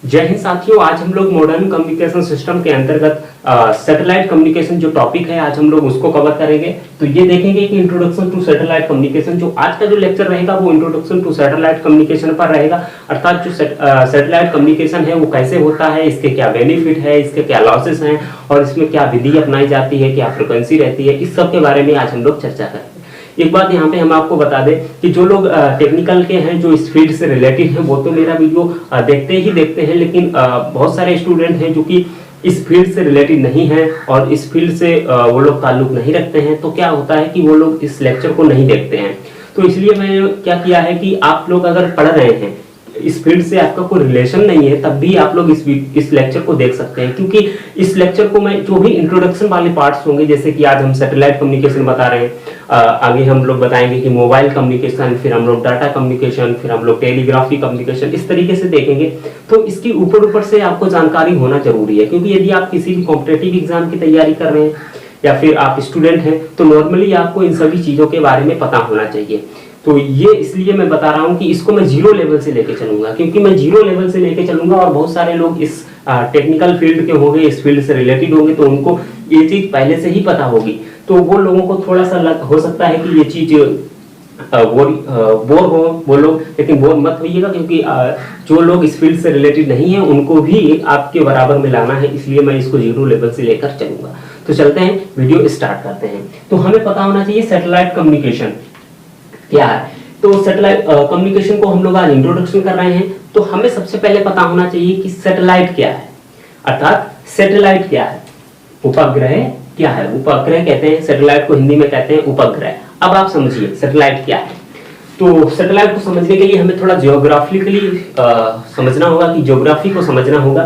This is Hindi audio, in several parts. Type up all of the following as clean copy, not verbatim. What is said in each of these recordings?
जय हिंद साथियों, आज हम लोग मॉडर्न कम्युनिकेशन सिस्टम के अंतर्गत सैटेलाइट कम्युनिकेशन जो टॉपिक है आज हम लोग उसको कवर करेंगे। तो ये देखेंगे कि इंट्रोडक्शन टू सैटेलाइट कम्युनिकेशन, जो आज का जो लेक्चर रहेगा वो इंट्रोडक्शन टू सैटेलाइट कम्युनिकेशन पर रहेगा। अर्थात जो सैटेलाइट कम्युनिकेशन है वो कैसे होता है, इसके क्या बेनिफिट है, इसके क्या लॉसेस हैं और इसमें क्या विधि अपनाई जाती है, क्या फ्रिक्वेंसी रहती है, इस सब के बारे में आज हम लोग चर्चा करेंगे। एक बात यहाँ पे हम आपको बता दें कि जो लोग टेक्निकल के हैं, जो इस फील्ड से रिलेटेड हैं, वो तो मेरा वीडियो देखते हैं, लेकिन बहुत सारे स्टूडेंट हैं जो कि इस फील्ड से रिलेटेड नहीं है और इस फील्ड से वो लोग ताल्लुक नहीं रखते हैं। तो क्या होता है कि वो लोग इस लेक्चर को नहीं देखते हैं। तो इसलिए मैंने क्या किया है कि आप लोग अगर पढ़ रहे हैं, इस फील्ड से आपका कोई रिलेशन नहीं है, तब भी आप लोग इस लेक्चर को देख सकते हैं, क्योंकि इस लेक्चर को मैं जो भी इंट्रोडक्शन वाले पार्ट्स होंगे, जैसे कि आज हम सैटेलाइट कम्युनिकेशन बता रहे हैं, आगे हम लोग बताएंगे कि मोबाइल कम्युनिकेशन, फिर हम लोग डाटा कम्युनिकेशन, फिर हम लोग टेलीग्राफी कम्युनिकेशन, इस तरीके से देखेंगे। तो इसकी ऊपर से आपको जानकारी होना जरूरी है, क्योंकि यदि आप किसी भी कॉम्पिटिटिव एग्जाम की तैयारी कर रहे हैं या फिर आप स्टूडेंट हैं, तो नॉर्मली आपको इन सभी चीजों के बारे में पता होना चाहिए। तो ये इसलिए मैं बता रहा हूं कि इसको मैं जीरो लेवल से लेके चलूंगा, क्योंकि मैं जीरो लेवल से लेके चलूंगा और बहुत सारे लोग इस टेक्निकल फील्ड के होंगे, इस फील्ड से रिलेटेड होंगे, तो उनको ये चीज पहले से ही पता होगी। तो वो लोगों को थोड़ा सा हो सकता है कि ये चीज बोर हो वो लोग, लेकिन बोर मत होइएगा, क्योंकि जो लोग इस फील्ड से रिलेटेड नहीं है उनको भी आपके बराबर में लाना है, इसलिए मैं इसको जीरो लेवल से लेकर चलूंगा। तो चलते हैं, वीडियो स्टार्ट करते हैं। तो हमें पता होना चाहिए सैटेलाइट कम्युनिकेशन क्या है। तो सैटेलाइट कम्युनिकेशन को हम लोग आज इंट्रोडक्शन कर रहे हैं। तो हमें सबसे पहले पता होना चाहिए कि सैटेलाइट क्या है, अर्थात सैटेलाइट क्या है, उपग्रह क्या है। उपग्रह कहते हैं, सैटेलाइट को हिंदी में कहते हैं उपग्रह। अब आप समझिए सैटेलाइट क्या है। तो सैटेलाइट को समझने के लिए हमें थोड़ा जियोग्राफिकली समझना होगा, कि ज्योग्राफी को समझना होगा।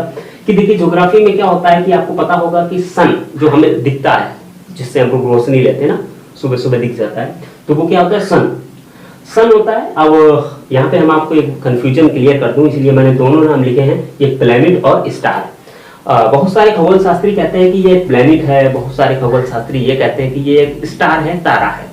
कि देखिए ज्योग्राफी में क्या होता है कि आपको पता होगा कि सन जो हमें दिखता है, जिससे हम लोग रोशनी लेते हैं ना, सुबह सुबह दिख जाता है, तो वो क्या होता है, सन होता है। अब यहाँ पे हम आपको एक कंफ्यूजन क्लियर कर दूं, इसलिए मैंने दोनों नाम लिखे हैं, एक प्लैनेट और स्टार। बहुत सारे खगोल शास्त्री कहते हैं कि ये एक प्लैनेट है, बहुत सारे खगोल शास्त्री ये कहते हैं कि ये एक स्टार है, तारा है।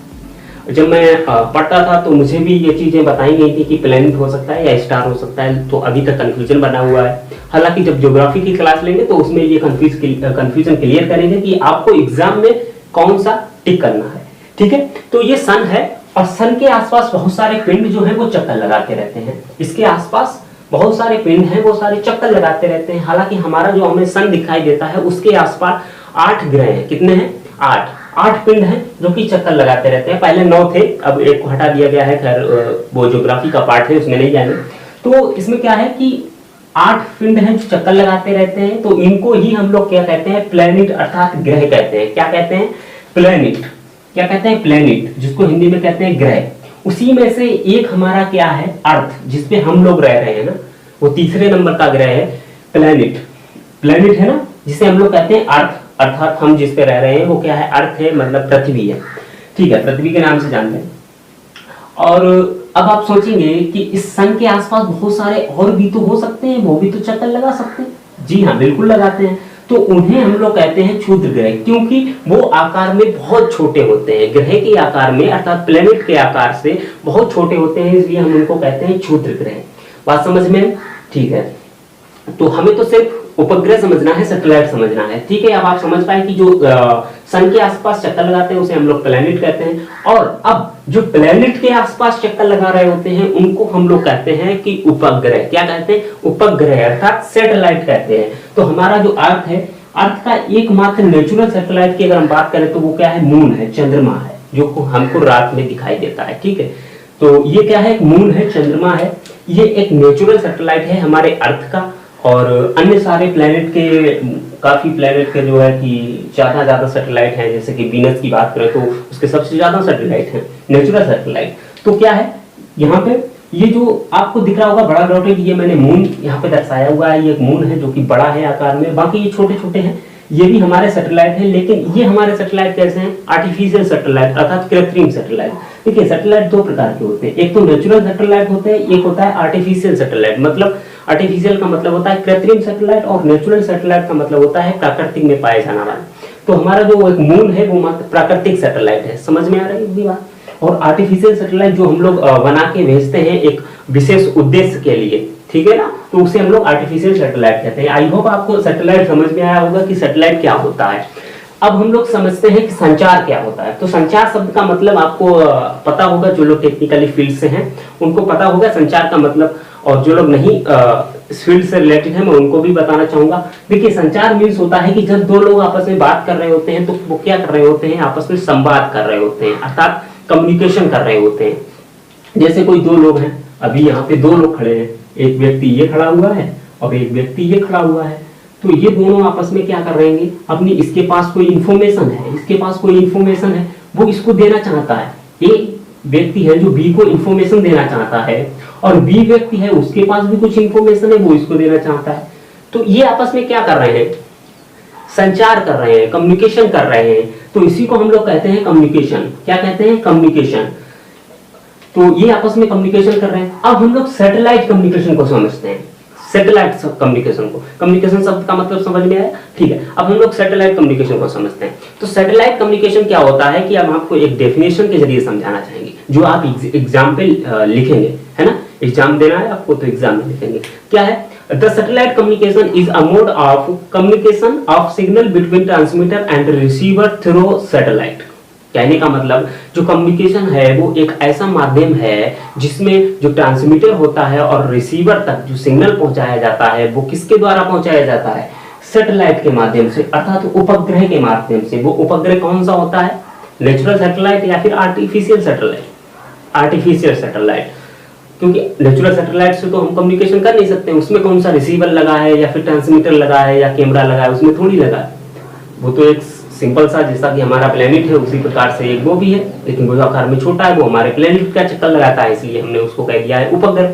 जब मैं पढ़ता था तो मुझे भी ये चीजें बताई गई थी कि प्लैनेट हो सकता है या स्टार हो सकता है, तो अभी तक कंफ्यूजन बना हुआ है। हालांकि जब ज्योग्राफी की क्लास लेंगे तो उसमें ये कंफ्यूजन क्लियर करेंगे कि आपको एग्जाम में कौन सा टिक करना है। ठीक है, तो ये सन है और सन के आसपास बहुत सारे पिंड जो है वो चक्कर लगाते रहते हैं। इसके आसपास बहुत सारे पिंड हैं, वो सारे चक्कर लगाते रहते हैं। हालांकि हमारा जो हमें सन दिखाई देता है उसके आसपास 8 ग्रह हैं। कितने हैं? 8 पिंड हैं जो कि चक्कर लगाते रहते हैं। पहले 9 थे, अब एक को हटा दिया गया है, खैर वो ज्योग्राफी का पार्ट है, उसमें नहीं जाएंगे। तो इसमें क्या है कि 8 पिंड हैं जो चक्कर लगाते रहते हैं। तो इनको ही हम लोग क्या कहते हैं, प्लैनेट अर्थात ग्रह कहते हैं। क्या कहते हैं? प्लैनेट। क्या कहते हैं? प्लैनेट, जिसको हिंदी में कहते हैं ग्रह। उसी में से एक हमारा क्या है, अर्थ, जिसपे हम लोग रह रहे हैं ना, वो तीसरे नंबर का ग्रह है प्लैनेट है ना, जिसे हम लोग कहते हैं अर्थ, अर्थात हम जिस पे रह रहे हैं वो क्या है, अर्थ है, मतलब पृथ्वी है। ठीक है, पृथ्वी के नाम से जानते हैं। और अब आप सोचेंगे कि इस सन के आसपास बहुत सारे और भी तो हो सकते हैं, वो भी तो चक्कर लगा सकते हैं। जी हाँ, बिल्कुल लगाते हैं। तो उन्हें हम लोग कहते हैं क्षुद्र ग्रह, क्योंकि वो आकार में बहुत छोटे होते हैं। ग्रह के आकार में अर्थात प्लैनेट के आकार से बहुत छोटे होते हैं, इसलिए हम उनको कहते हैं क्षुद्र ग्रह। बात समझ में? ठीक है, तो हमें तो सिर्फ उपग्रह समझना है, सैटेलाइट समझना है। ठीक है, अब आप समझ पाए कि जो सन के आसपास चक्कर लगाते हैं उसे हम लोग प्लैनेट कहते हैं। और अब जो प्लैनेट के आसपास चक्कर लगा रहे होते हैं उनको हम लोग कहते हैं कि उपग्रह। क्या कहते हैं? उपग्रह अर्थात सैटेलाइट कहते हैं। तो हमारा जो अर्थ है, अर्थ का एकमात्र नेचुरल सैटेलाइट की अगर हम बात करें तो वो क्या है, मून है, चंद्रमा है, जो हमको रात में दिखाई देता है। ठीक है, तो ये क्या है, मून है, चंद्रमा है। ये एक नेचुरल सैटेलाइट है हमारे अर्थ का। और अन्य सारे प्लैनेट के, काफी प्लैनेट के जो है कि ज्यादा सैटेलाइट हैं, जैसे कि वीनस की बात करें तो उसके सबसे ज्यादा सैटेलाइट हैं, नेचुरल सैटेलाइट। तो क्या है यहाँ पे, ये जो आपको दिख रहा होगा बड़ा डॉटेड, ये मैंने मून यहाँ पे दर्शाया हुआ है। ये एक मून है जो कि बड़ा है आकार में, बाकी ये छोटे छोटे हैं, ये भी हमारे सैटेलाइट है। लेकिन ये हमारे सैटेलाइट कैसे हैं? आर्टिफिशियल सैटेलाइट अर्थात कृत्रिम सैटेलाइट। देखिए सैटेलाइट 2 प्रकार के होते हैं, एक तो नेचुरल सैटेलाइट होते हैं, एक होता है आर्टिफिशियल सैटेलाइट। मतलब आर्टिफिशियल का मतलब होता है कृत्रिम सैटेलाइट और नेचुरल सैटेलाइट का मतलब होता है प्राकृतिक में पाए जाने वाला। तो हमारा जो एक मून है वो प्राकृतिक सैटेलाइट है। समझ में आ रही है बात? और आर्टिफिशियल सैटेलाइट जो हम लोग बना के भेजते हैं एक विशेष उद्देश्य के लिए, ठीक है ना, तो उसे हम लोग आर्टिफिशियल सैटेलाइट कहते हैं। आई होप आपको सैटेलाइट समझ में आया होगा कि सैटेलाइट क्या होता है। अब हम लोग समझते हैं कि संचार क्या होता है। तो संचार शब्द का मतलब आपको पता होगा, जो लोग टेक्निकली फील्ड से हैं उनको पता होगा संचार का मतलब, और जो लोग नहीं इस फील्ड से रिलेटेड है मैं उनको भी बताना चाहूंगा। देखिए संचार मीन्स होता है कि जब दो लोग आपस में बात कर रहे होते हैं तो वो क्या कर रहे होते हैं, आपस में संवाद कर रहे होते हैं, अर्थात कम्युनिकेशन कर रहे होते हैं। जैसे कोई दो लोग हैं, अभी यहाँ पे दो लोग खड़े हैं, एक व्यक्ति ये खड़ा हुआ है और एक व्यक्ति ये खड़ा हुआ है, तो ये दोनों आपस में क्या कर रहे हैं, अपनी इसके पास कोई इंफॉर्मेशन है, इसके पास कोई इंफॉर्मेशन है, वो इसको देना चाहता है। ए व्यक्ति है जो बी को इंफॉर्मेशन देना चाहता है, और बी व्यक्ति है उसके पास भी कुछ इंफॉर्मेशन है, वो इसको देना चाहता है। तो ये आपस में क्या कर रहे हैं, संचार कर रहे हैं, कम्युनिकेशन कर रहे हैं। तो इसी को हम लोग कहते हैं कम्युनिकेशन। क्या कहते हैं, कम्युनिकेशन। तो ये आपस में कम्युनिकेशन कर रहे हैं। अब हम लोग सैटेलाइट कम्युनिकेशन को समझते हैं, सैटेलाइट कम्युनिकेशन को। कम्युनिकेशन शब्द का मतलब समझ में आया, ठीक है। अब हम लोग सैटेलाइट कम्युनिकेशन को समझते हैं। तो सैटेलाइट कम्युनिकेशन क्या होता है कि अब आपको एक डेफिनेशन के जरिए समझाना चाहेंगे, जो आप एग्जाम पे लिखेंगे, है ना, एग्जाम देना है आपको तो एग्जाम में लिखेंगे। क्या है, the satellite communication is a mode of communication of signal between transmitter and receiver through satellite. कहने का मतलब जो कम्युनिकेशन है वो एक ऐसा माध्यम है जिसमें जो ट्रांसमीटर होता है और रिसीवर तक जो सिग्नल पहुंचाया जाता है वो किसके द्वारा पहुंचाया जाता है, सैटेलाइट के माध्यम से, अर्थात उपग्रह के माध्यम से। वो उपग्रह कौन सा होता है, नेचुरल सैटेलाइट या फिर आर्टिफिशियल सैटेलाइट। आर्टिफिशियल सैटेलाइट, क्योंकि नेचुरल सैटेलाइट से तो हम कम्युनिकेशन कर नहीं सकते, उसमें कौन सा रिसीवर लगा है या फिर ट्रांसमीटर लगा है या कैमरा लगा है, उसमें थोड़ी लगा है। वो तो एक सिंपल सा, जैसा कि हमारा प्लेनेट है उसी प्रकार से एक वो भी है, लेकिन वो आकार में छोटा है, वो हमारे प्लेनेट का चक्कर लगाता है, इसलिए हमने उसको कह दिया है उपग्रह।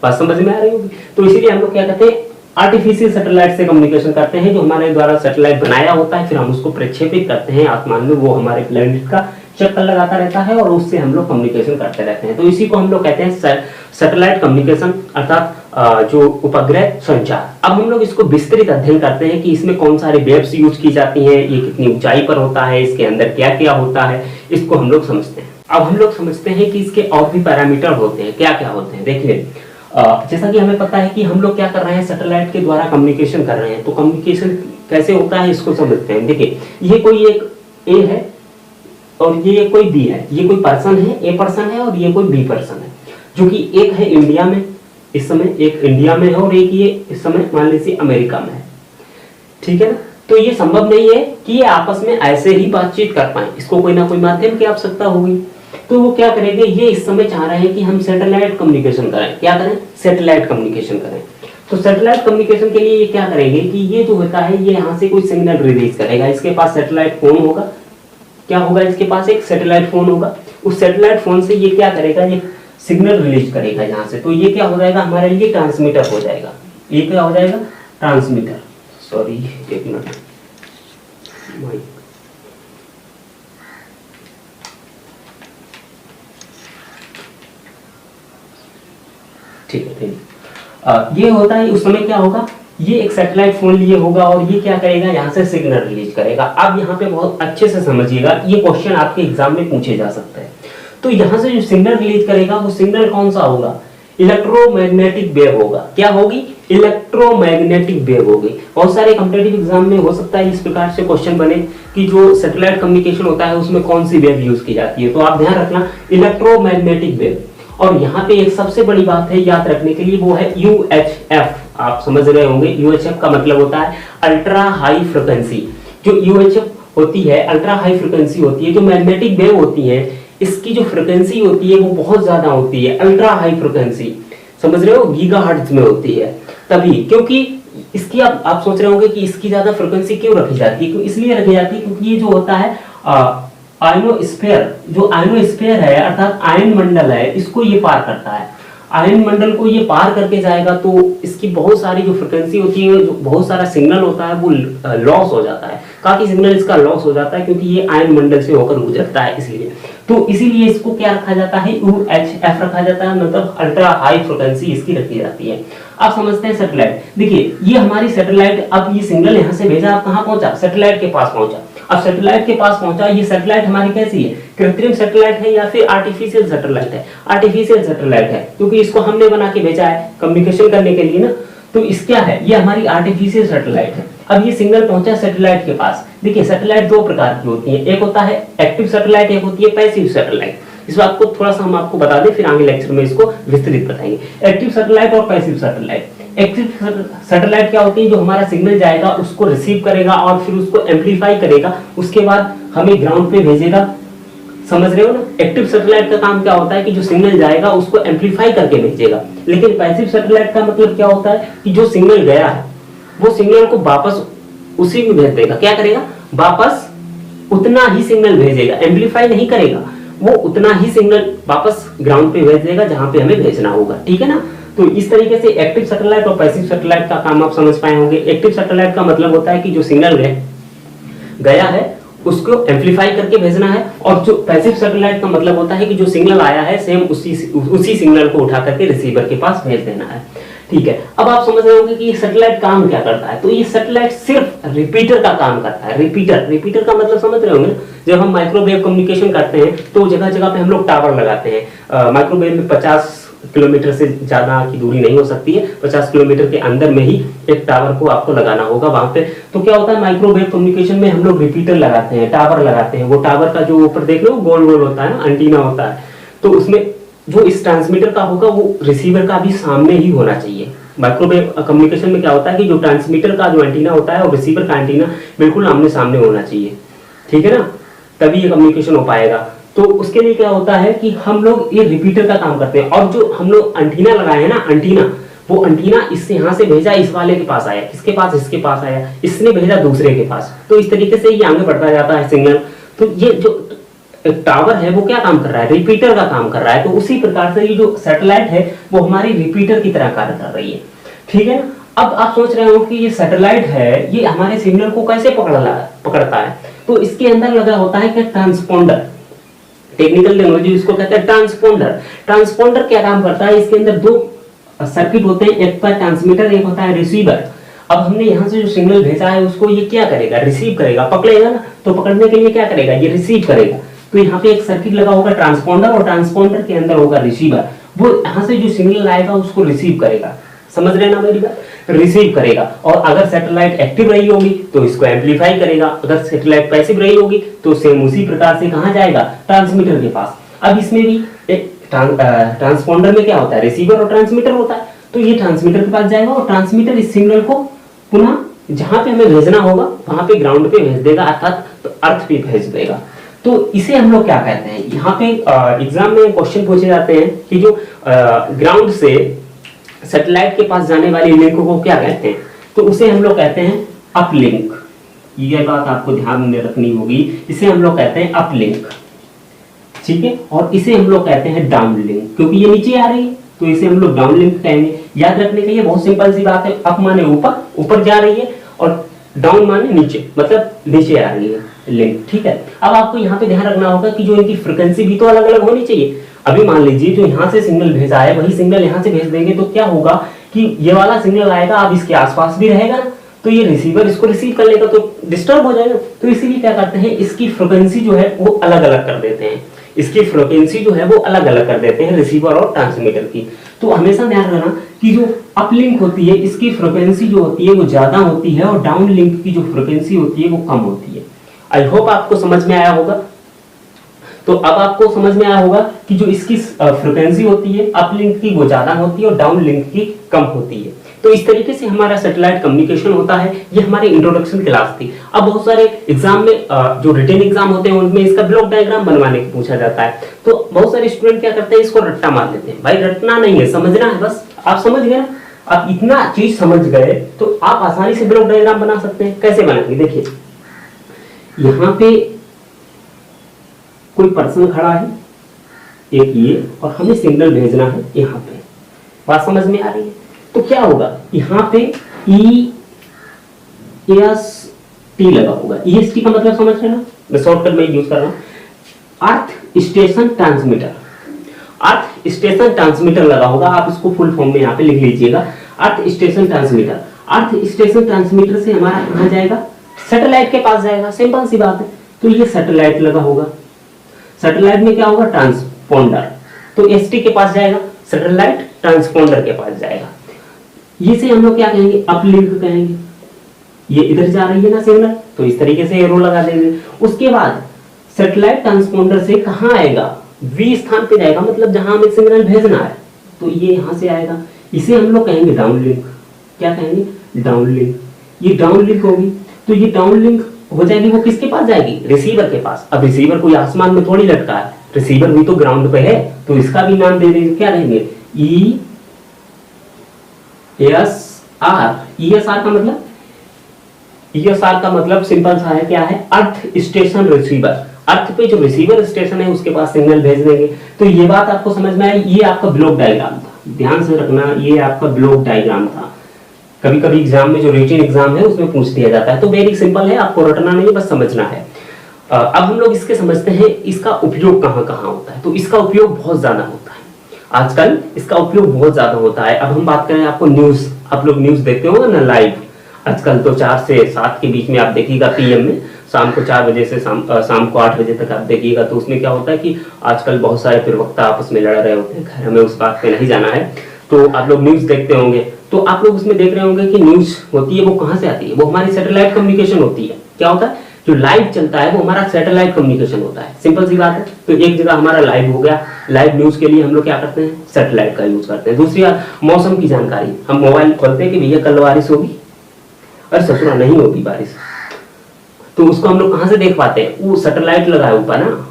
बात समझ में आ रही होगी। तो इसीलिए हम लोग क्या कहते हैं, आर्टिफिशियल सैटेलाइट से कम्युनिकेशन करते हैं, जो हमारे द्वारा सैटेलाइट बनाया होता है, फिर हम उसको प्रक्षेपित करते हैं आसमान में, वो हमारे प्लेनेट का चक्कर लगाता रहता है और उससे हम लोग कम्युनिकेशन करते रहते हैं। तो इसी को हम लोग कहते हैं सैटेलाइट कम्युनिकेशन, अर्थात जो उपग्रह संचार। अब हम लोग इसको विस्तृत अध्ययन करते हैं कि इसमें कौन सारे वेव्स यूज की जाती हैं, ये कितनी ऊंचाई पर होता है, इसके अंदर क्या क्या होता है, इसको हम लोग समझते हैं। अब हम लोग समझते हैं कि इसके और भी पैरामीटर होते हैं, क्या क्या होते हैं। देखिए जैसा कि हमें पता है कि हम लोग क्या कर रहे हैं, सैटेलाइट के द्वारा कम्युनिकेशन कर रहे हैं। तो कम्युनिकेशन कैसे होता है इसको समझते हैं। देखिए ये कोई एक ए है और ये कोई बी है, ये कोई पर्सन है, ए पर्सन है और ये कोई बी पर्सन है, जो कि एक है इंडिया में इस समय, एक इंडिया में है और एक ये इस समय मान लीजिए अमेरिका में है, ठीक है ना। तो ये संभव नहीं है कि ये आपस में ऐसे ही बातचीत कर पाए, इसको कोई ना कोई माध्यम की आवश्यकता होगी। तो वो क्या करेंगे, ये इस समय चाह रहे हैं कि हम सैटेलाइट कम्युनिकेशन करें। क्या करें, सैटेलाइट कम्युनिकेशन करें। तो सैटेलाइट कम्युनिकेशन के लिए ये क्या करेंगे कि ये जो होता है ये यहाँ से कोई सिग्नल रिलीज करेगा, इसके पास सैटेलाइट फोन होगा। क्या होगा, इसके पास एक सैटेलाइट फोन होगा। उस सैटेलाइट फोन से ये क्या करेगा, ये सिग्नल रिलीज करेगा यहाँ से। तो ये क्या हो जाएगा, हमारे लिए ट्रांसमीटर हो जाएगा। ये क्या हो जाएगा, ट्रांसमीटर। सॉरी एक मिनट, ठीक है, ठीक है। ये होता है, उस समय क्या होगा, ये एक सैटेलाइट फोन लिए होगा और ये क्या करेगा, यहाँ से सिग्नल रिलीज करेगा। अब यहाँ पे बहुत अच्छे से समझिएगा, ये क्वेश्चन आपके एग्जाम में पूछे जा सकते हैं। तो यहाँ से जो सिग्नल रिलीज करेगा वो सिग्नल कौन सा होगा, इलेक्ट्रोमैग्नेटिक वेव होगा। क्या होगी, इलेक्ट्रोमैग्नेटिक वेव होगी। बहुत सारे कॉम्पिटिटिव एग्जाम में हो सकता है इस प्रकार से क्वेश्चन बने कि जो सैटेलाइट कम्युनिकेशन होता है उसमें कौन सी वेव यूज की जाती है। तो आप ध्यान रखना, इलेक्ट्रोमैग्नेटिक वेव। और यहाँ पे एक सबसे बड़ी बात है याद रखने के लिए, वो है UHF। आप समझ रहे होंगे, UHF का मतलब होता है अल्ट्रा हाई फ्रिक्वेंसी। जो UHF होती है, अल्ट्रा हाई फ्रिक्वेंसी होती है। जो मैग्नेटिक वेव होती है, इसकी जो फ्रिक्वेंसी होती है वो बहुत ज्यादा होती है, अल्ट्रा हाई फ्रिक्वेंसी, समझ रहे हो, गीगाहर्ट्ज में होती है। तभी, क्योंकि इसकी आप सोच रहे होंगे कि इसकी ज्यादा फ्रिक्वेंसी क्यों रखी जाती है, इसलिए रखी जाती है क्योंकि ये जो होता है आयनोस्फीयर, जो आयनोस्फीयर है अर्थात आयन मंडल है, इसको ये पार करता है। आयन मंडल को ये पार करके जाएगा तो इसकी बहुत सारी जो फ्रिक्वेंसी होती है, जो बहुत सारा सिग्नल होता है वो लॉस हो जाता है, काफी सिग्नल इसका लॉस हो जाता है क्योंकि ये आयन मंडल से होकर गुजरता है। इसलिए तो इसीलिए इसको क्या रखा जाता है, UHF रखा जाता है, मतलब अल्ट्रा हाई फ्रिक्वेंसी इसकी रखी जाती है। अब समझते हैं सैटेलाइट। देखिए ये हमारी सैटेलाइट, अब ये सिग्नल यहाँ से भेजा, अब कहाँ पहुंचा, सैटेलाइट के पास पहुंचा। अब सैटेलाइट के पास पहुंचा, ये सैटेलाइट हमारी कैसी है, कृत्रिम सैटेलाइट है या फिर आर्टिफिशियल सैटेलाइट है, आर्टिफिशियल सैटेलाइट है क्योंकि इसको हमने बना के भेजा है कम्युनिकेशन करने के लिए ना, तो इस क्या है, ये हमारी आर्टिफिशियल सैटेलाइट है। अब ये सिग्नल पहुंचा सैटेलाइट के पास। देखिए सैटेलाइट दो प्रकार की होती है, एक होता है एक्टिव सैटेलाइट, एक होती है पैसिव सैटेलाइट। इस बात को थोड़ा सा हम आपको बता दें, फिर आगे लेक्चर में इसको विस्तृत बताएंगे। एक्टिव सैटेलाइट और पैसिव सैटेलाइट। एक्टिव सैटेलाइट क्या होती है, जो हमारा सिग्नल जाएगा उसको रिसीव करेगा और फिर उसको एम्पलीफाई करेगा, उसके बाद हमें ग्राउंड पे भेजेगा, समझ रहे हो ना। एक्टिव सैटेलाइट का काम क्या होता है कि जो सिग्नल जाएगा उसको एम्पलीफाई करके भेजेगा। लेकिन पैसिव सैटेलाइट का मतलब क्या होता है कि जो सिग्नल गया है वो सिग्नल को वापस उसी में भेज देगा, क्या करेगा, वापस उतना ही सिग्नल भेजेगा, एम्पलीफाई नहीं करेगा, वो उतना ही सिग्नल वापस ग्राउंड पे भेज देगा जहां पे हमें भेजना होगा, ठीक है ना। तो इस तरीके से एक्टिव सैटेलाइट और पैसिव सैटेलाइट का काम आप समझ पाए होंगे। एक्टिव सैटेलाइट का मतलब होता है कि जो सिग्नल गया है उसको एम्पलीफाई करके भेजना है, और जो पैसिव सैटेलाइट का मतलब होता है कि जो सिग्नल आया है सेम उसी सिग्नल को उठा करके रिसीवर के पास भेज देना है, ठीक है। अब आप समझ रहे होंगे कि ये सैटेलाइट काम क्या करता है। तो ये सैटेलाइट सिर्फ रिपीटर का काम करता है। रिपीटर का मतलब समझ रहे होंगे ना, जब हम माइक्रोवेव कम्युनिकेशन करते हैं तो जगह जगह पे हम लोग टावर लगाते हैं। माइक्रोवेव में 50 किलोमीटर से ज्यादा की दूरी नहीं हो सकती है, 50 किलोमीटर के अंदर में ही एक टावर को आपको लगाना होगा वहां पे। तो क्या होता है, माइक्रोवेव कम्युनिकेशन में हम लोग रिपीटर लगाते हैं, टावर लगाते हैं। वो टावर का जो ऊपर देख लो गोल गोल होता है ना, एंटीना होता है, तो उसमें जो इस ट्रांसमीटर का होगा वो रिसीवर का भी सामने ही होना चाहिए। माइक्रोवेव कम्युनिकेशन में क्या होता है कि जो ट्रांसमीटर का जो एंटीना होता है और रिसीवर का एंटीना बिल्कुल आमने सामने होना चाहिए, ठीक है ना, तभी ये कम्युनिकेशन हो पाएगा। तो उसके लिए क्या होता है कि हम लोग ये रिपीटर का काम करते हैं, और जो हम लोग एंटीना लगाए हैं ना, एंटीना, वो एंटीना इससे यहाँ से भेजा इस वाले के पास आया, किसके पास, इसके पास आया, इसने भेजा दूसरे के पास, तो इस तरीके से ये आगे बढ़ता जाता है सिग्नल। तो ये जो टावर है वो क्या काम कर रहा है, रिपीटर का काम कर रहा है। तो उसी प्रकार से ये जो सैटेलाइट है वो हमारी रिपीटर की तरह कार्य कर रही है, ठीक है। अब आप सोच रहे हो कि ये सैटेलाइट है, ये हमारे सिग्नल को कैसे पकड़ता है। तो इसके अंदर लगा होता है कि ट्रांसपोंडर, टेक्निकल लैंग्वेज इसको कहते हैं ट्रांसपोंडर। ट्रांसपोंडर क्या काम करता है, इसके अंदर दो सर्किट होते हैं, एक होता है ट्रांसमीटर, एक होता है रिसीवर। अब हमने यहाँ से जो सिग्नल भेजा है उसको ये क्या करेगा, रिसीव करेगा, पकड़ेगा ना, तो पकड़ने के लिए क्या करेगा, ये रिसीव करेगा। तो यहाँ पे एक सर्किट लगा होगा ट्रांसपोंडर, और ट्रांसपोंडर के अंदर होगा रिसीवर, वो यहाँ से जो सिग्नल आएगा उसको रिसीव करेगा, समझ रहे ना मेरी बात, रिसीव करेगा। और अगर सैटेलाइट एक्टिव रही होगी तो इसको एम्पलीफाई करेगा, अगर सैटेलाइट पैसिव रही होगी तो सेम उसी प्रकार से कहां जाएगा, ट्रांसमीटर के पास। अब इसमें भी एक ट्रांसपोंडर में क्या होता है, रिसीवर और ट्रांसमीटर होता है, तो ये ट्रांसमीटर के पास जाएगा और ट्रांसमीटर इस सिग्नल को पुनः जहां पे हमें भेजना होगा वहां पे ग्राउंड पे भेज देगा, अर्थात अर्थ पे भेज देगा। तो इसे हम लोग क्या कहते हैं, यहाँ पे एग्जाम में क्वेश्चन पूछे जाते हैं कि जो ग्राउंड से सैटेलाइट के पास जाने वाली लिंक को क्या कहते हैं, तो उसे हम लोग कहते हैं अपलिंक। ये बात आपको ध्यान में रखनी होगी, इसे हम लोग कहते हैं अपलिंक, ठीक है। और इसे हम लोग कहते हैं डाउनलिंक, क्योंकि ये नीचे आ रही है तो इसे हम लोग डाउनलिंक कहेंगे। याद रखने के लिए बहुत सिंपल सी बात है, अप माने ऊपर, ऊपर जा रही है, और डाउन माने नीचे, मतलब नीचे आ रही है लिंक, ठीक है। अब आपको यहाँ पे ध्यान रखना होगा कि जो इनकी फ्रिक्वेंसी भी तो अलग अलग होनी चाहिए। अभी मान लीजिए जो यहाँ से सिग्नल भेजा है वही सिग्नल यहाँ से भेज देंगे तो क्या होगा कि ये वाला सिग्नल आएगा, अब इसके आसपास भी रहेगा ना, तो ये रिसीवर इसको रिसीव कर लेगा तो डिस्टर्ब हो जाएगा। तो इसीलिए क्या करते हैं, इसकी फ्रिक्वेंसी जो है वो अलग अलग कर देते हैं, इसकी फ्रिक्वेंसी जो है वो अलग अलग कर देते हैं रिसीवर और ट्रांसमीटर की। तो हमेशा ध्यान रखना कि जो अपलिंक होती है इसकी फ्रिक्वेंसी जो होती है वो ज्यादा होती है, और डाउन लिंक की जो फ्रिक्वेंसी होती है वो कम होती है। आई होप आपको समझ में आया होगा। तो अब आपको समझ में आया होगा कि जो इसकी फ्रिक्वेंसी होती है अपलिंक की वो ज्यादा होती है और डाउन लिंक की कम होती है। तो इस तरीके से हमारा सैटेलाइट कम्युनिकेशन होता है। ये हमारी इंट्रोडक्शन क्लास थी। अब बहुत सारे एग्जाम में जो रिटन एग्जाम होते हैं उनमें इसका ब्लॉक डायग्राम बनवाने को पूछा जाता है, तो बहुत सारे स्टूडेंट क्या करते हैं, इसको रट्टा मार देते हैं। भाई रटना नहीं है, समझना है बस। आप समझ गए ना, आप इतना चीज समझ गए तो आप आसानी से ब्लॉक डायग्राम बना सकते हैं। कैसे बनाएंगे, देखिए यहाँ पे कोई पर्सन खड़ा है एक ये, और हमें सिग्नल भेजना है यहाँ पे, बात समझ में आ रही है। तो क्या होगा, यहाँ पे EST लगा होगा। EST का मतलब समझ रहे ना, मैं शॉर्टकट में यूज कर रहा हूँ, earth station transmitter. Earth station transmitter लगा होगा, आप इसको फुल फॉर्म में यहाँ पे लिख लीजिएगा, earth station transmitter. Earth station transmitter से हमारा कहाँ जाएगा, सैटेलाइट के पास जाएगा, सिंपल सी बात है। तो ये सैटेलाइट लगा होगा, सैटेलाइट में क्या होगा, ट्रांसपोंडर, तो एसटी के पास जाएगा, सैटेलाइट ट्रांसपोंडर के पास जाएगा। ये से हम लोग क्या कहेंगे, अपलिंक कहेंगे। ये इधर जा रही है ना सिग्नल, तो इस तरीके से एरो लगा देंगे। उसके बाद सैटेलाइट ट्रांसपोंडर से कहां आएगा, वी स्थान पे जाएगा, मतलब जहां हमें सिग्नल भेजना है, तो ये यहां से आएगा। इसे हम लोग कहेंगे डाउनलिंक। क्या कहेंगे, डाउनलिंक। ये डाउनलिंक होगी, तो ये डाउनलिंक हो जाएगी, वो किसके पास जाएगी, रिसीवर के पास। अब रिसीवर कोई आसमान में थोड़ी लटका है, रिसीवर भी तो ग्राउंड पे है, तो इसका भी नाम दे देंगे, क्या रहेंगे, ESR का मतलब सिंपल सा है, क्या है, अर्थ स्टेशन रिसीवर। अर्थ पे जो रिसीवर स्टेशन है उसके पास सिग्नल भेज देंगे। तो ये बात आपको समझ में आई। ये आपका ब्लॉक डायग्राम था, ध्यान से रखना, ये आपका ब्लॉक डायग्राम था। कभी कभी एग्जाम में जो रिटन एग्जाम है उसमें पूछ दिया जाता है, तो वेरी सिंपल है, आपको रटना नहीं, बस समझना है। अब हम लोग इसके समझते हैं इसका उपयोग कहाँ कहाँ होता है। तो इसका उपयोग बहुत ज्यादा होता है, आजकल इसका उपयोग बहुत ज्यादा होता है। अब हम बात करें, आपको न्यूज, आप लोग न्यूज देखते हो ना लाइव, आजकल तो 4 से 7 के बीच में आप देखिएगा पीएम में, शाम को 4 बजे से शाम को 8 बजे तक आप देखिएगा। तो उसमें क्या होता है कि आजकल बहुत सारे प्रवक्ता आपस में लड़ रहे होते हैं, खैर हमें उस बात पे नहीं जाना है। तो आप लोग न्यूज देखते होंगे, तो आप लोग उसमें देख रहे होंगे कि न्यूज होती है वो कहाँ से आती है, वो हमारी सैटेलाइट कम्युनिकेशन होती है। क्या होता है, जो लाइव चलता है वो हमारा सैटेलाइट कम्युनिकेशन होता है, सिंपल सी बात है। तो एक जगह हमारा लाइव हो गया, लाइव न्यूज के लिए हम लोग क्या करते हैं, सैटेलाइट का यूज करते हैं। दूसरी बात, मौसम की जानकारी, हम मोबाइल खोलते हैं कि भैया कल बारिश होगी, अरे ससुरा नहीं होगी बारिश, तो उसको हम लोग कहाँ से देख पाते हैं, वो सैटेलाइट लगा है ऊपर ना,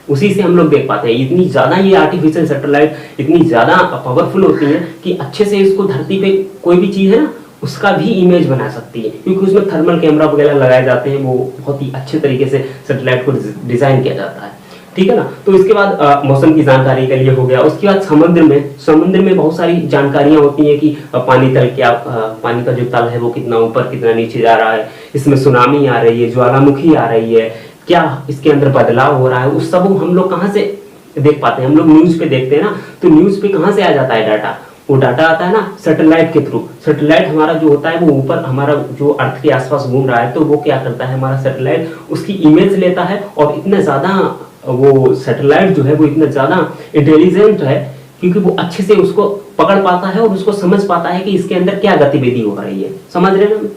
उसी से हम लोग देख पाते हैं। इतनी ज्यादा ये आर्टिफिशियल सैटेलाइट इतनी ज्यादा पावरफुल होती है कि अच्छे से इसको धरती पे कोई भी चीज है ना उसका भी इमेज बना सकती है, क्योंकि उसमें थर्मल कैमरा वगैरह लगाए जाते हैं, वो बहुत ही अच्छे तरीके से सैटेलाइट को डिजाइन किया जाता है, ठीक है ना। तो इसके बाद मौसम की जानकारी के लिए हो गया। उसके बाद समुद्र में बहुत सारी जानकारियां होती हैं कि पानी तल क्या, पानी का जो तल है वो कितना ऊपर कितना नीचे जा रहा है, इसमें सुनामी आ रही है, ज्वालामुखी आ रही है, क्या इसके अंदर बदलाव हो रहा है, उस सब हम लोग कहाँ से देख पाते हैं, हम लोग न्यूज पे देखते हैं ना। तो न्यूज पे कहाँ से आ जाता है डाटा, वो डाटा आता है ना सैटेलाइट के थ्रू। सैटेलाइट हमारा जो होता है वो ऊपर हमारा जो अर्थ के आसपास घूम रहा है, तो वो क्या करता है, हमारा सैटेलाइट उसकी इमेज लेता है, और इतना ज्यादा वो सैटेलाइट जो है वो इतना ज्यादा इंटेलिजेंट है क्योंकि वो अच्छे से उसको पकड़ पाता है और उसको समझ पाता है कि इसके अंदर क्या गतिविधि हो रही है, समझ रहे हैं ना।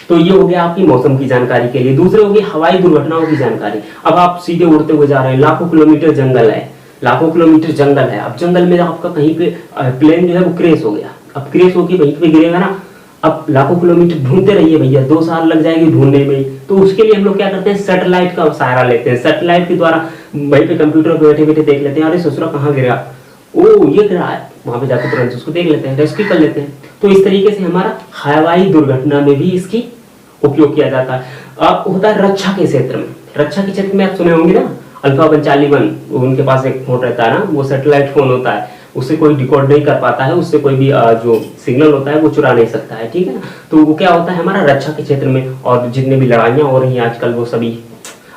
तो ये हो गया आपकी मौसम की जानकारी के लिए। दूसरे हो गई हवाई दुर्घटनाओं की जानकारी। अब आप सीधे उड़ते हुए जा रहे हैं, लाखों किलोमीटर जंगल है, लाखों किलोमीटर जंगल है, अब जंगल में आपका कहीं पे प्लेन जो है वो क्रैश हो गया, अब क्रैश होके वहीं पे गिरेगा ना, अब लाखों किलोमीटर ढूंढते रहिए भैया, 2 साल लग जाएंगे ढूंढने में। तो उसके लिए हम लोग क्या करते हैं, सैटेलाइट का सहारा लेते हैं। सैटेलाइट के द्वारा वहीं पे कंप्यूटर पे बैठे बैठे देख लेते हैं, अरे ससुरा कहाँ गिरा, ओ ये गिरा है, वहां पे जाकर तुरंत उसको देख लेते हैं, रेस्क्यू कर लेते हैं। तो इस तरीके से हमारा हवाई दुर्घटना में भी इसकी उपयोग किया जाता है। अब होता है रक्षा के क्षेत्र में, रक्षा के क्षेत्र में आप सुने होंगे ना, अल्फा 141 उनके पास एक फोन रहता है ना, वो सैटेलाइट फोन होता है, उससे कोई डिकोड नहीं कर पाता है, उससे कोई भी जो सिग्नल होता है वो चुरा नहीं सकता है, ठीक है ना। तो वो क्या होता है हमारा रक्षा के क्षेत्र में, और जितने भी लड़ाइयाँ हो रही हैं आजकल वो सभी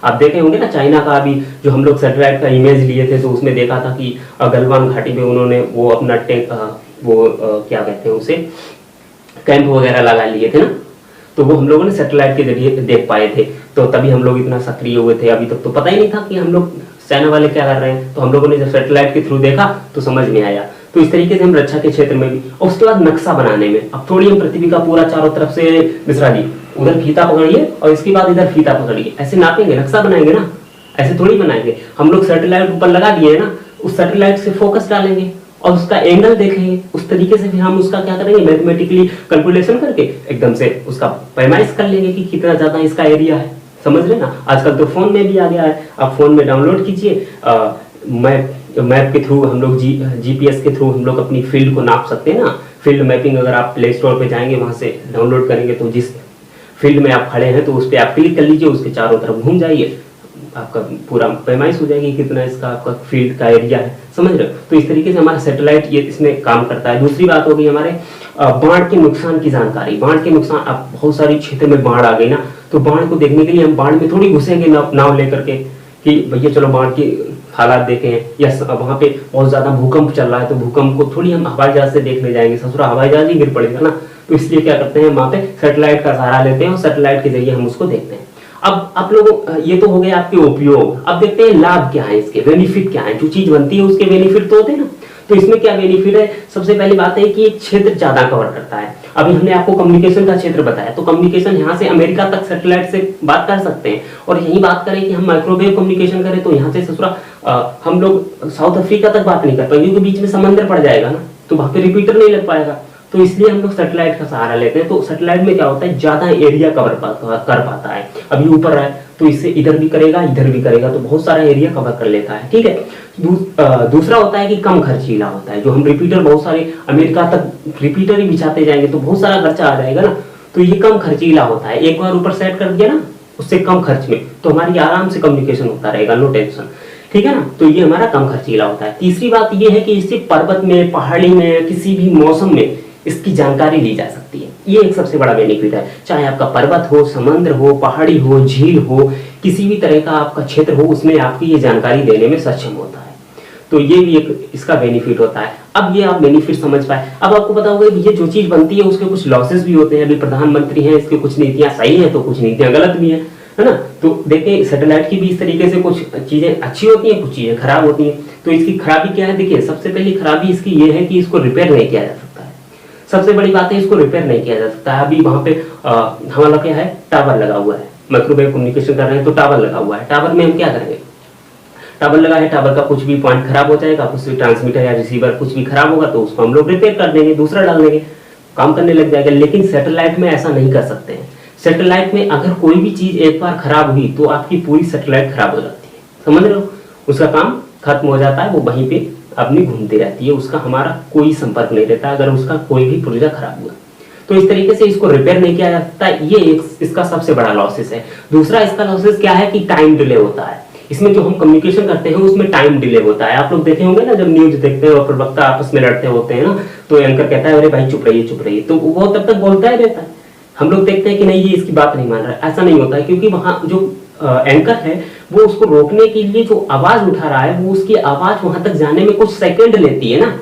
आप देखे होंगे ना। चाइना का अभी जो हम लोग सैटेलाइट का इमेज लिए थे तो उसमें देखा था कि गलवान घाटी में उन्होंने वो अपना क्या कहते हैं उसे, कैंप वगैरह लगा लिए थे ना, तो वो हम लोगों ने सैटेलाइट के जरिए देख पाए थे। तो तभी हम लोग इतना सक्रिय हुए थे, अभी तक तो पता ही नहीं था कि हम लोग चाइना वाले क्या कर रहे हैं, तो हम लोगों ने जब सैटेलाइट के थ्रू देखा तो समझ में आया। तो इस तरीके से हम रक्षा के क्षेत्र में भी, और उसके बाद नक्शा बनाने में, अब थोड़ी हम पृथ्वी का पूरा चारों तरफ से, मिश्रा जी उधर फीता पकड़िए और इसके बाद इधर फीता पकड़िए, ऐसे नापेंगे, नक्शा बनाएंगे ना, ऐसे थोड़ी बनाएंगे। हम लोग सैटेलाइट ऊपर लगा दिए है ना, उस सैटेलाइट से फोकस डालेंगे और उसका एंगल देखेंगे, उस तरीके से फिर हम उसका क्या करेंगे, मैथमेटिकली कैलकुलेशन करके एकदम से उसका पैमाइश कर लेंगे कि कितना ज्यादा इसका एरिया है, समझ रहे ना। आजकल तो फोन में भी आ गया है, आप फोन में डाउनलोड कीजिए, मैप के थ्रू हम लोग जीपीएस के थ्रू हम लोग अपनी फील्ड को नाप सकते हैं ना। फील्ड मैपिंग अगर आप प्ले स्टोर पे जाएंगे वहां से डाउनलोड करेंगे, तो जिस फील्ड में आप खड़े हैं तो उस पर आप क्लिक कर लीजिए, उसके चारों तरफ घूम जाइए, आपका पूरा पैमाइश हो जाएगी कितना इसका आपका फील्ड का एरिया है, समझ रहे हो। तो इस तरीके से हमारा सैटेलाइट ये इसमें काम करता है। दूसरी बात होगी हमारे बाढ़ के नुकसान की जानकारी। बाढ़ के नुकसान, अब बहुत सारी क्षेत्र में बाढ़ आ गई ना, तो बाढ़ को देखने के लिए हम बाढ़ में थोड़ी घुसेंगे नाव लेकर के कि भैया चलो बाढ़ की हालात देखें, या वहाँ पे बहुत ज़्यादा भूकंप चल रहा है तो भूकंप को थोड़ी हम हवाई जहाज से देखने जाएंगे, ससुरा हवाई जहाज ही गिर पड़ेगा ना। तो इसलिए क्या करते हैं, वहाँ पे सैटेलाइट का सहारा लेते हैं और सैटेलाइट के जरिए हम उसको देखते हैं। अब आप लोग, ये तो हो गए आपके उपयोग। अब देखते हैं लाभ क्या है, इसके बेनिफिट क्या है। जो चीज बनती है उसके बेनिफिट तो होते हैं ना। तो इसमें क्या बेनिफिट है, सबसे पहली बात है कि एक क्षेत्र ज्यादा कवर करता है। अभी हमने आपको कम्युनिकेशन का क्षेत्र बताया, तो कम्युनिकेशन यहाँ से अमेरिका तक सैटेलाइट से बात कर सकते हैं। और यही बात करें कि हम माइक्रोवेव कम्युनिकेशन करें तो यहाँ से ससुरा हम लोग साउथ अफ्रीका तक बात नहीं कर पाएंगे क्योंकि बीच में समंदर पड़ जाएगा ना, तो वहां पे रिपीटर नहीं लग पाएगा। तो इसलिए हम लोग सैटेलाइट का सहारा लेते हैं। तो सैटेलाइट में क्या होता है, ज्यादा एरिया कवर कर पाता है। अभी ऊपर है तो इससे इधर भी करेगा इधर भी करेगा, तो बहुत सारा एरिया कवर कर लेता है, ठीक है। दूसरा होता है कि कम खर्चीला होता है। जो हम रिपीटर बहुत सारे अमेरिका तक रिपीटर ही बिछाते जाएंगे तो बहुत सारा खर्चा आ जाएगा ना, तो ये कम खर्चीला होता है। एक बार ऊपर सेट कर दिया ना, उससे कम खर्च में तो हमारी आराम से कम्युनिकेशन होता रहेगा, नो टेंशन, ठीक है ना। तो ये हमारा कम खर्चीला होता है। तीसरी बात ये है कि इससे पर्वत में, पहाड़ी में, किसी भी मौसम में इसकी जानकारी ली जा सकती है। ये एक सबसे बड़ा बेनिफिट है। चाहे आपका पर्वत हो, समुद्र हो, पहाड़ी हो, झील हो, किसी भी तरह का आपका क्षेत्र हो, उसमें आपकी ये जानकारी देने में सक्षम होता है। तो ये भी एक इसका बेनिफिट होता है। अब ये आप बेनिफिट समझ पाए। अब आपको पता होगा कि ये जो चीज बनती है उसके कुछ लॉसेस भी होते हैं। अभी प्रधानमंत्री हैं, इसके कुछ नीतियां सही हैं तो कुछ नीतियां गलत भी हैं, है ना। तो देखिए सैटेलाइट की भी इस तरीके से कुछ चीजें अच्छी होती हैं, कुछ चीजें खराब होती हैं। तो इसकी खराबी क्या है, देखिए सबसे पहली खराबी इसकी ये है कि इसको रिपेयर नहीं किया जा सकता है। सबसे बड़ी बात है, इसको रिपेयर नहीं किया जा सकता है। अभी वहां पे हमारा क्या है, टावर लगा हुआ है, माइक्रोवेव कम्युनिकेशन कर रहे हैं तो टावर लगा हुआ है। टावर में हम क्या करेंगे, टावर लगा है, टावर का कुछ भी पॉइंट खराब हो जाएगा, कुछ भी ट्रांसमीटर या रिसीवर कुछ भी खराब होगा तो उसको हम लोग रिपेयर कर देंगे, दूसरा डाल देंगे, काम करने लग जाएगा। लेकिन सैटेलाइट में ऐसा नहीं कर सकते हैं। सैटेलाइट में अगर कोई भी चीज एक बार खराब हुई तो आपकी पूरी सैटेलाइट खराब हो जाती है, समझ रहे हो। उसका काम खत्म हो जाता है, वो वहीं पे अपनी घूमती रहती है, उसका हमारा कोई संपर्क नहीं रहता अगर उसका कोई भी पुर्जा खराब हुआ। तो इस तरीके से इसको रिपेयर नहीं किया जा सकता। ये एक इसका सबसे बड़ा लॉसेस है। दूसरा इसका लॉसेस क्या है कि टाइम डिले होता है। इसमें जो हम कम्युनिकेशन करते हैं उसमें टाइम डिले होता है। आप लोग देखे होंगे ना, जब न्यूज देखते हैं और प्रवक्ता आपस में लड़ते होते हैं ना, तो एंकर कहता है अरे भाई चुप रहिए, तो वो तब तक बोलता ही रहता है। हम लोग देखते हैं कि नहीं ये इसकी बात नहीं मान रहा है। ऐसा नहीं होता है, क्योंकि वहां जो एंकर है वो उसको रोकने के लिए जो आवाज उठा रहा है वो उसकी आवाज वहां तक जाने में कुछ सेकंड लेती है ना,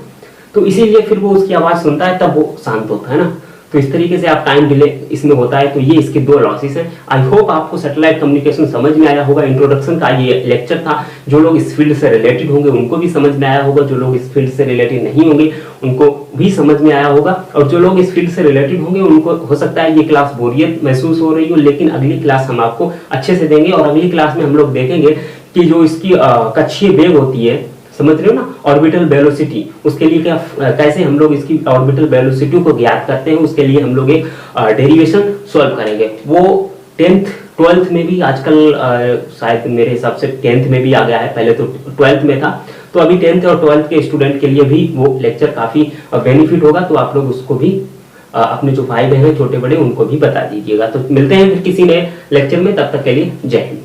तो इसीलिए फिर वो उसकी आवाज सुनता है तब वो शांत होता है ना। तो इस तरीके से आप टाइम डिले इसमें होता है। तो ये इसके दो लॉसेस हैं। आई होप आपको सैटेलाइट कम्युनिकेशन समझ में आया होगा। इंट्रोडक्शन का ये लेक्चर था। जो लोग इस फील्ड से रिलेटेड होंगे उनको भी समझ में आया होगा, जो लोग इस फील्ड से रिलेटेड नहीं होंगे उनको भी समझ में आया होगा, और जो लोग इस फील्ड से रिलेटेड होंगे उनको हो सकता है ये क्लास बोरियत महसूस हो रही हो, लेकिन अगली क्लास हम आपको अच्छे से देंगे। और अगली क्लास में हम लोग देखेंगे कि जो इसकी कक्षीय वेग होती है, समझ रहे हो ना, ऑर्बिटल वेलोसिटी, उसके लिए क्या कैसे हम लोग इसकी ऑर्बिटल वेलोसिटी को ज्ञात करते हैं, उसके लिए हम लोग एक डेरिवेशन सॉल्व करेंगे। वो 10th 12th में भी आजकल शायद मेरे हिसाब से 10th में भी आ गया है, पहले तो 12th में था। तो अभी 10th और 12th के स्टूडेंट के लिए भी वो लेक्चर काफी बेनिफिट होगा। तो आप लोग उसको भी अपने जो भाई बहन छोटे बड़े उनको भी बता दीजिएगा। तो मिलते हैं फिर किसी नए लेक्चर में, तब तक के लिए जय हिंद।